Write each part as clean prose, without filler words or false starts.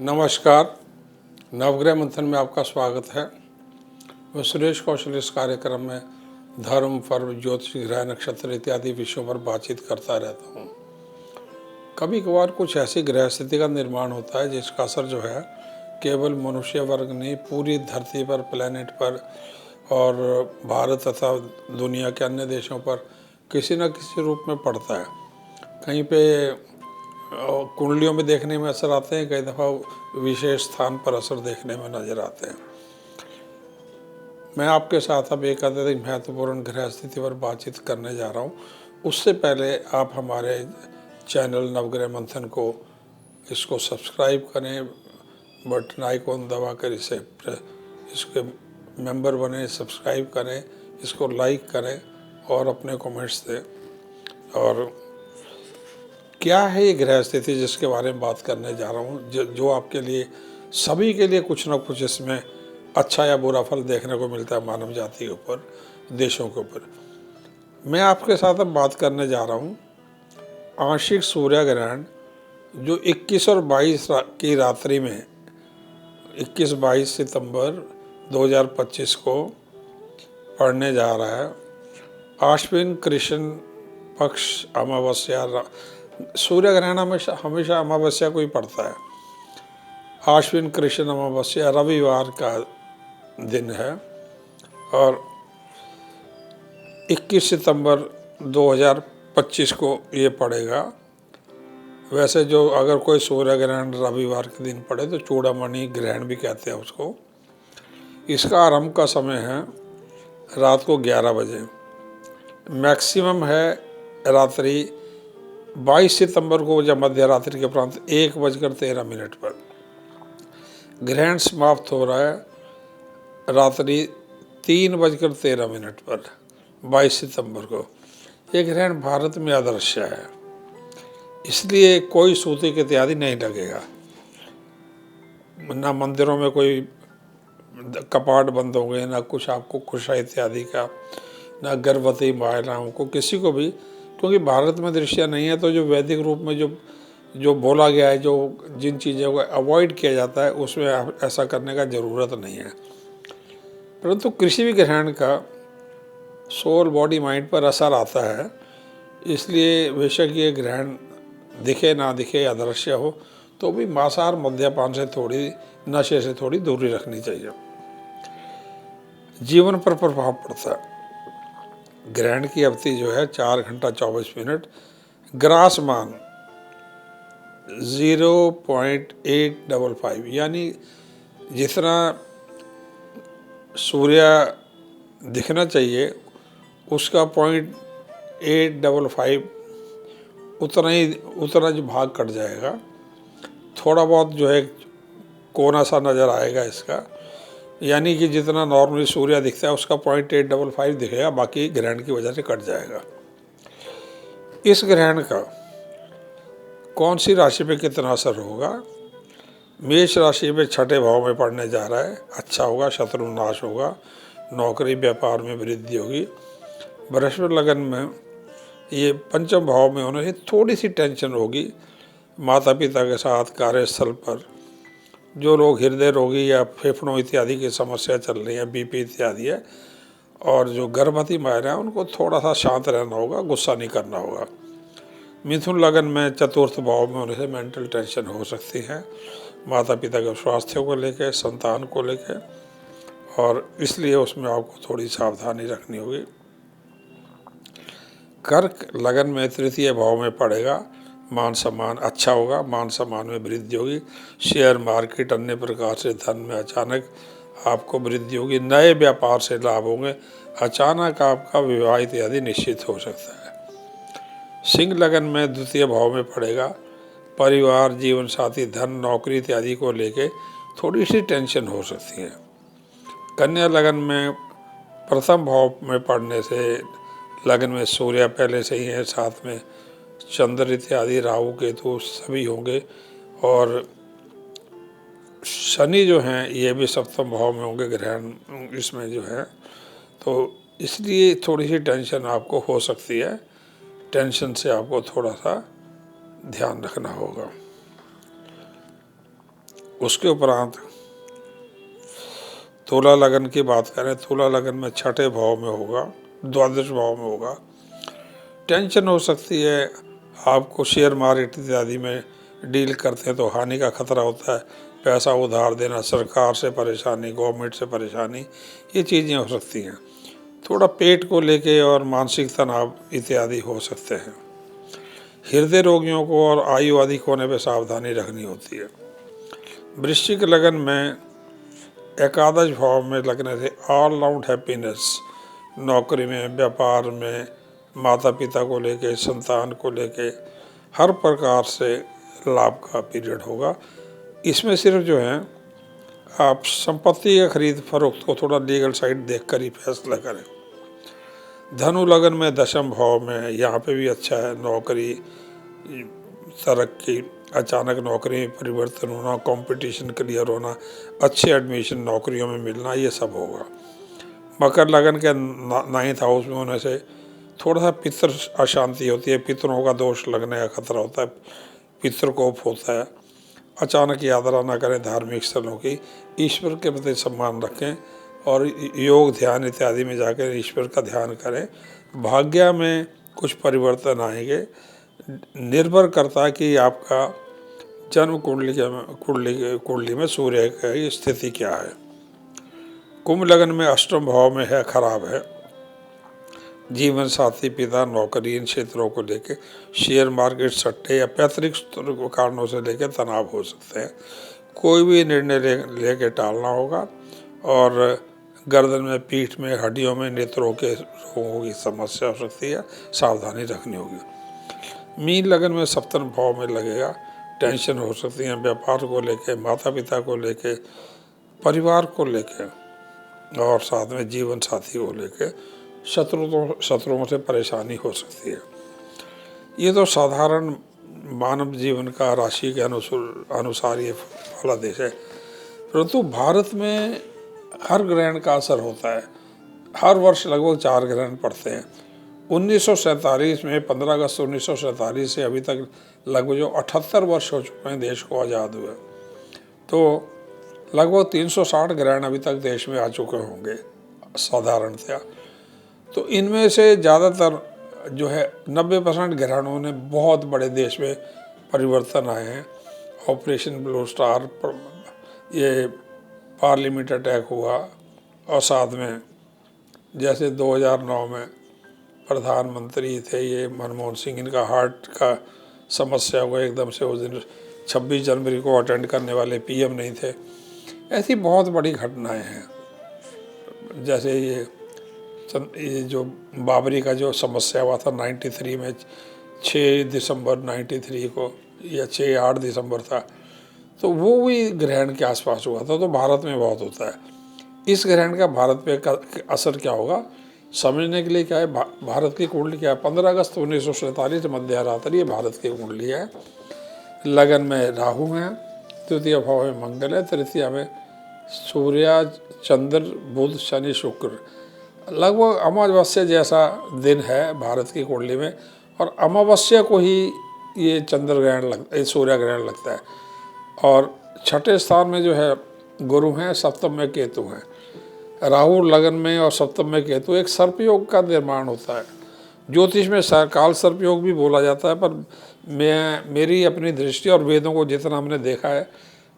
नमस्कार। नवग्रह मंथन में आपका स्वागत है। मैं सुरेश कौशल इस कार्यक्रम में धर्म, पर्व, ज्योतिष, ग्रह, नक्षत्र इत्यादि विषयों पर बातचीत करता रहता हूँ। कभी कभार कुछ ऐसी ग्रह स्थिति का निर्माण होता है जिसका असर जो है केवल मनुष्य वर्ग नहीं, पूरी धरती पर, प्लेनेट पर और भारत तथा दुनिया के अन्य देशों पर किसी न किसी रूप में पड़ता है। कहीं पे कुंडलियों में देखने में असर आते हैं, कई दफ़ा विशेष स्थान पर असर देखने में नजर आते हैं। मैं आपके साथ अब एक अत्यधिक महत्वपूर्ण ग्रह स्थिति पर बातचीत करने जा रहा हूँ। उससे पहले आप हमारे चैनल नवग्रह मंथन को इसको सब्सक्राइब करें, बटन आइकॉन दबाकर इसके मेंबर बने, सब्सक्राइब करें, इसको लाइक करें और अपने कमेंट्स दें। और क्या है ये ग्रह स्थिति जिसके बारे में बात करने जा रहा हूँ, जो आपके लिए, सभी के लिए कुछ ना कुछ इसमें अच्छा या बुरा फल देखने को मिलता है, मानव जाति के ऊपर, देशों के ऊपर। मैं आपके साथ अब बात करने जा रहा हूँ आंशिक सूर्य ग्रहण जो 21 और 22 की रात्रि में 21-22 सितंबर 2025 को पड़ने जा रहा है। आश्विन कृष्ण पक्ष अमावस्या, सूर्य ग्रहण हमेशा अमावस्या को ही पड़ता है। आश्विन कृष्ण अमावस्या रविवार का दिन है और 21 सितंबर 2025 को ये पड़ेगा। वैसे जो अगर कोई सूर्य ग्रहण रविवार के दिन पड़े तो चूड़ामणि ग्रहण भी कहते हैं उसको। इसका आरंभ का समय है रात को 11 बजे, मैक्सिमम है रात्रि 22 सितंबर को जब मध्य रात्रि के उपरांत 1:13 पर। ग्रहण समाप्त हो रहा है रात्रि 3:13 पर 22 सितंबर को। यह ग्रहण भारत में अदृश्य है, इसलिए कोई सूतक इत्यादि नहीं लगेगा। ना मंदिरों में कोई कपाट बंद होंगे, ना कुछ आपको कुशा इत्यादि का, ना गर्भवती महिलाओं को, किसी को भी, क्योंकि भारत में दृश्य नहीं है। तो जो वैदिक रूप में जो बोला गया है, जो जिन चीज़ों को अवॉइड किया जाता है, उसमें ऐसा करने का ज़रूरत नहीं है। परंतु किसी भी ग्रहण का सोल, बॉडी, माइंड पर असर आता है, इसलिए बेशक ये ग्रहण दिखे ना दिखे, अदृश्य हो, तो भी मांसाहार, मद्यपान से थोड़ी, नशे से थोड़ी दूरी रखनी चाहिए। जीवन पर प्रभाव पड़ता है। ग्रहण की अवधि जो है 4 घंटा 24 मिनट, ग्रास मान 0.855, यानी जितना सूर्य दिखना चाहिए उसका 0.855 उतना जो भाग कट जाएगा। थोड़ा बहुत जो है कोना सा नज़र आएगा इसका, यानी कि जितना नॉर्मली सूर्य दिखता है उसका 0.855 दिखेगा, बाकी ग्रहण की वजह से कट जाएगा। इस ग्रहण का कौन सी राशि पे कितना असर होगा? मेष राशि में 6ठे भाव में पड़ने जा रहा है। अच्छा होगा, शत्रु नाश होगा, नौकरी व्यापार में वृद्धि होगी। बृहस्पति लगन में ये 5म भाव में होने से थोड़ी सी टेंशन होगी माता पिता के साथ, कार्यस्थल पर। जो लोग हृदय रोगी या फेफड़ों इत्यादि की समस्या चल रही है, बीपी इत्यादि है, और जो गर्भवती महिला है उनको थोड़ा सा शांत रहना होगा, गुस्सा नहीं करना होगा। मिथुन लगन में 4th भाव में होने से मेंटल टेंशन हो सकती है, माता पिता के स्वास्थ्य को लेकर, संतान को लेकर, और इसलिए उसमें आपको थोड़ी सावधानी रखनी होगी। कर्क लगन में 3य भाव में पड़ेगा। मान सम्मान अच्छा होगा, मान सम्मान में वृद्धि होगी। शेयर मार्केट, अन्य प्रकार से धन में अचानक आपको वृद्धि होगी। नए व्यापार से लाभ होंगे। अचानक आपका विवाह इत्यादि निश्चित हो सकता है। सिंह लगन में 2य भाव में पड़ेगा। परिवार, जीवन साथी, धन, नौकरी इत्यादि को लेके थोड़ी सी टेंशन हो सकती है। कन्या लगन में 1म भाव में पड़ने से लगन में सूर्य पहले से ही है, साथ में चंद्र इत्यादि, राहु केतु सभी होंगे, और शनि जो हैं ये भी 7म भाव में होंगे ग्रहण इसमें जो है। तो इसलिए थोड़ी सी टेंशन आपको हो सकती है। टेंशन से आपको थोड़ा सा ध्यान रखना होगा। उसके उपरांत तुला लगन की बात करें, तुला लगन में छठे भाव में होगा, द्वादश भाव में होगा। टेंशन हो सकती है, आपको शेयर मार्केट इत्यादि में डील करते हैं तो हानि का खतरा होता है, पैसा उधार देना, सरकार से परेशानी, गवर्नमेंट से परेशानी, ये चीज़ें हो सकती हैं। थोड़ा पेट को लेके और मानसिक तनाव इत्यादि हो सकते हैं। हृदय रोगियों को और आयु अधिक होने पर सावधानी रखनी होती है। वृश्चिक लगन में एकादश भाव में लगने से ऑल राउंड हैप्पीनेस, नौकरी में, व्यापार में, माता पिता को लेके, संतान को लेके हर प्रकार से लाभ का पीरियड होगा। इसमें सिर्फ जो है आप संपत्ति का खरीद फरोख्त को थोड़ा लीगल साइड देखकर ही फैसला करें। धनु लगन में दशम भाव में, यहाँ पे भी अच्छा है, नौकरी, तरक्की, अचानक नौकरी में परिवर्तन होना, कंपटीशन क्लियर होना, अच्छे एडमिशन नौकरियों में मिलना, ये सब होगा। मकर लगन के 9th हाउस में होने से थोड़ा सा पितृ अशांति होती है, पितरों का दोष लगने का खतरा होता है, पितृकोप होता है। अचानक यात्रा ना करें धार्मिक स्थलों की, ईश्वर के प्रति सम्मान रखें और योग ध्यान इत्यादि में जाकर ईश्वर का ध्यान करें। भाग्य में कुछ परिवर्तन आएंगे, निर्भर करता है कि आपका जन्म कुंडली में सूर्य की स्थिति क्या है। कुंभ लगन में अष्टम भाव में है, खराब है। जीवन साथी, पिता, नौकरी, इन क्षेत्रों को लेके, शेयर मार्केट, सट्टे या पैतृक कारणों से लेके तनाव हो सकते हैं। कोई भी निर्णय लेके टालना होगा और गर्दन में, पीठ में, हड्डियों में, नेत्रों के रोगों की समस्या हो सकती है, सावधानी रखनी होगी। मीन लगन में सप्तम भाव में लगेगा, टेंशन हो सकती है, व्यापार को लेके, माता पिता को लेके, परिवार को लेके और साथ में जीवन साथी को लेके शत्रुओं से परेशानी हो सकती है। ये तो साधारण मानव जीवन का राशि के अनुसार ये फलादेश है, परंतु भारत में हर ग्रहण का असर होता है। हर वर्ष लगभग 4 ग्रहण पड़ते हैं। 1947 में 15 अगस्त 1947 से अभी तक लगभग जो 78 वर्ष हो चुके हैं देश को आज़ाद हुए, तो लगभग 360 ग्रहण अभी तक देश में आ चुके होंगे साधारणतया। तो इनमें से ज़्यादातर जो है 90% ग्रहणों ने बहुत बड़े देश में परिवर्तन आए हैं। ऑपरेशन ब्लू स्टार, ये पार्लियामेंट अटैक हुआ, और साथ में जैसे 2009 में प्रधानमंत्री थे ये मनमोहन सिंह, इनका हार्ट का समस्या हुआ एकदम से, उस दिन 26 जनवरी को अटेंड करने वाले पीएम नहीं थे। ऐसी बहुत बड़ी घटनाएं हैं। जैसे ये जो बाबरी का जो समस्या हुआ था 93 में, 6 दिसंबर 93 को या 6-8 दिसंबर था, तो वो भी ग्रहण के आसपास हुआ था। तो भारत में बहुत होता है। इस ग्रहण का भारत पे असर क्या होगा समझने के लिए क्या है, भारत की कुंडली क्या है। 15 अगस्त 1947 मध्य रात्रि, ये भारत की कुंडली है। लगन में राहु है, तृतीय भाव में मंगल है, तृतीय में सूर्य, चंद्र, बुध, शनि, शुक्र। लगभग अमावस्या जैसा दिन है भारत की कुंडली में, और अमावस्या को ही ये चंद्र ग्रहण सूर्य ग्रहण लगता है। और छठे स्थान में जो है गुरु हैं, सप्तम में केतु हैं। राहु लगन में और सप्तम में केतु, एक सर्पयोग का निर्माण होता है। ज्योतिष में काल सर्पयोग भी बोला जाता है, पर मेरी अपनी दृष्टि और वेदों को जितना हमने देखा है,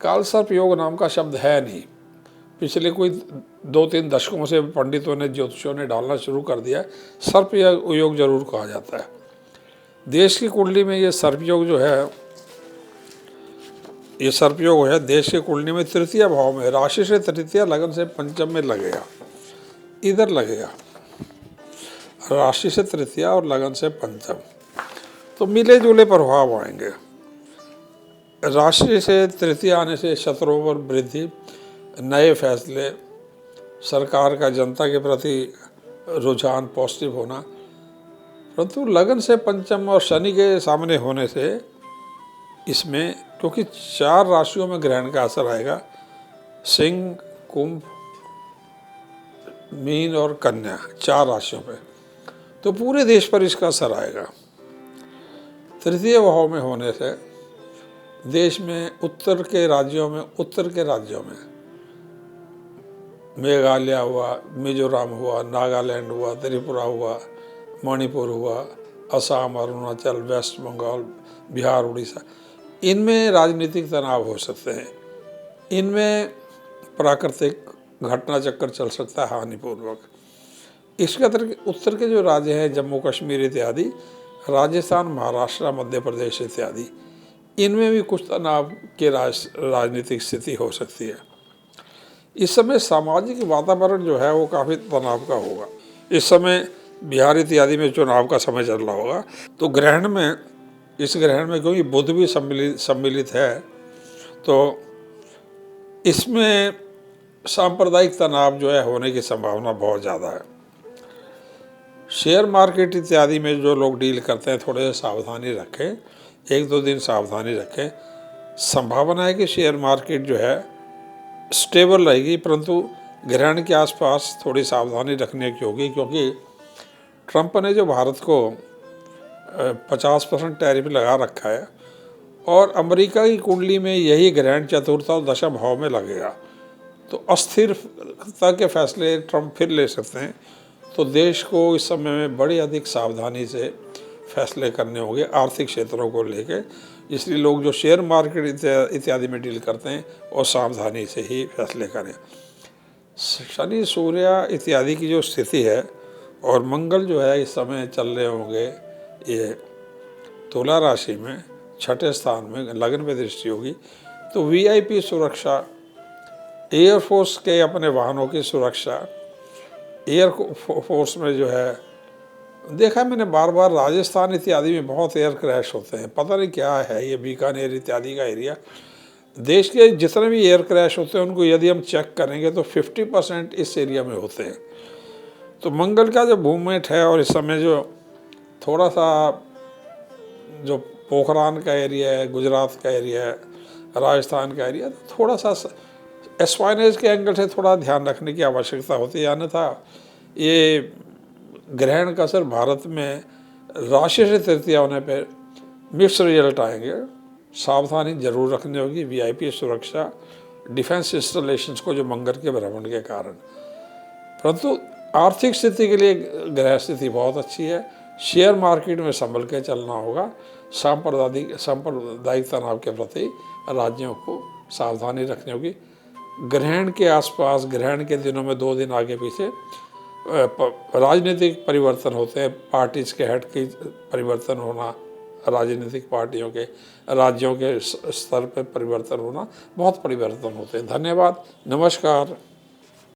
काल सर्पयोग नाम का शब्द है नहीं। पिछले कोई 2-3 दशकों से पंडितों ने, ज्योतिषियों ने डालना शुरू कर दिया। सर्प योग जरूर कहा जाता है। देश की कुंडली में ये सर्पयोग जो है, ये सर्पयोग है देश की कुंडली में तृतीय भाव में, राशि से तृतीय, लगन से पंचम में लगेगा। इधर लगेगा, राशि से तृतीय और लगन से पंचम, तो मिले जुले प्रभाव आएंगे। राशि से तृतीय आने से शत्रुओं पर वृद्धि, नए फैसले, सरकार का जनता के प्रति रुझान पॉजिटिव होना। परंतु लगन से पंचम और शनि के सामने होने से इसमें, क्योंकि 4 राशियों में ग्रहण का असर आएगा, सिंह, कुंभ, मीन और कन्या, 4 राशियों पे, तो पूरे देश पर इसका असर आएगा। तृतीय भाव में होने से देश में उत्तर के राज्यों में मेघालय हुआ, मिजोरम हुआ, नागालैंड हुआ, त्रिपुरा हुआ, मणिपुर हुआ, असम, अरुणाचल, वेस्ट बंगाल, बिहार, उड़ीसा, इनमें राजनीतिक तनाव हो सकते हैं। इनमें प्राकृतिक घटना चक्कर चल सकता है हानिपूर्वक। इसके अतिरिक्त उत्तर के जो राज्य हैं, जम्मू कश्मीर इत्यादि, राजस्थान, महाराष्ट्र, मध्य प्रदेश इत्यादि, इनमें भी कुछ तनाव की राजनीतिक स्थिति हो सकती है। इस समय सामाजिक वातावरण जो है वो काफ़ी तनाव का होगा। इस समय बिहार इत्यादि में चुनाव का समय चल रहा होगा, तो इस ग्रहण में क्योंकि बुध भी सम्मिलित है, तो इसमें सांप्रदायिक तनाव जो है होने की संभावना बहुत ज़्यादा है। शेयर मार्केट इत्यादि में जो लोग डील करते हैं, थोड़े से सावधानी रखें, 1-2 दिन सावधानी रखें। संभावना है कि शेयर मार्केट जो है स्टेबल रहेगी, परंतु ग्रहण के आसपास थोड़ी सावधानी रखने की होगी, क्योंकि ट्रंप ने जो भारत को 50% टैरिफ लगा रखा है और अमेरिका की कुंडली में यही ग्रहण चतुर्थ और दशम भाव में लगेगा, तो अस्थिरता के फैसले ट्रंप फिर ले सकते हैं। तो देश को इस समय में बड़ी अधिक सावधानी से फैसले करने होंगे आर्थिक क्षेत्रों को लेकर। इसलिए लोग जो शेयर मार्केट इत्यादि में डील करते हैं और सावधानी से ही फैसले करें। शनि, सूर्य इत्यादि की जो स्थिति है और मंगल जो है इस समय चल रहे होंगे ये तुला राशि में, 6ठे स्थान में लग्न में दृष्टि होगी, तो वीआईपी सुरक्षा, एयरफोर्स के अपने वाहनों की सुरक्षा, एयर फोर्स में जो है देखा मैंने बार बार राजस्थान इत्यादि में बहुत एयर क्रैश होते हैं। पता नहीं क्या है ये बीकानेर इत्यादि का एरिया। देश के जितने भी एयर क्रैश होते हैं उनको यदि हम चेक करेंगे तो 50% इस एरिया में होते हैं। तो मंगल का जो मूवमेंट है और इस समय जो थोड़ा सा जो पोखरान का एरिया है, गुजरात का एरिया है, राजस्थान का एरिया, तो थोड़ा सा एस्पाइनेज के एंगल से थोड़ा ध्यान रखने की आवश्यकता होती है। अन्यथा ये ग्रहण का असर भारत में राशि से तृतीया होने पर मिक्स रिजल्ट आएंगे। सावधानी जरूर रखनी होगी, वीआईपी सुरक्षा, डिफेंस इंस्टॉलेशंस को जो मंगल के भ्रमण के कारण। परंतु आर्थिक स्थिति के लिए ग्रह स्थिति बहुत अच्छी है। शेयर मार्केट में संभल के चलना होगा। सांप्रदायिक तनाव के प्रति राज्यों को सावधानी रखनी होगी। ग्रहण के आसपास, ग्रहण के दिनों में 2 दिन आगे पीछे राजनीतिक परिवर्तन होते हैं, पार्टीज के हेड की परिवर्तन होना, राजनीतिक पार्टियों के राज्यों के स्तर पर परिवर्तन होना, बहुत परिवर्तन होते हैं। धन्यवाद, नमस्कार।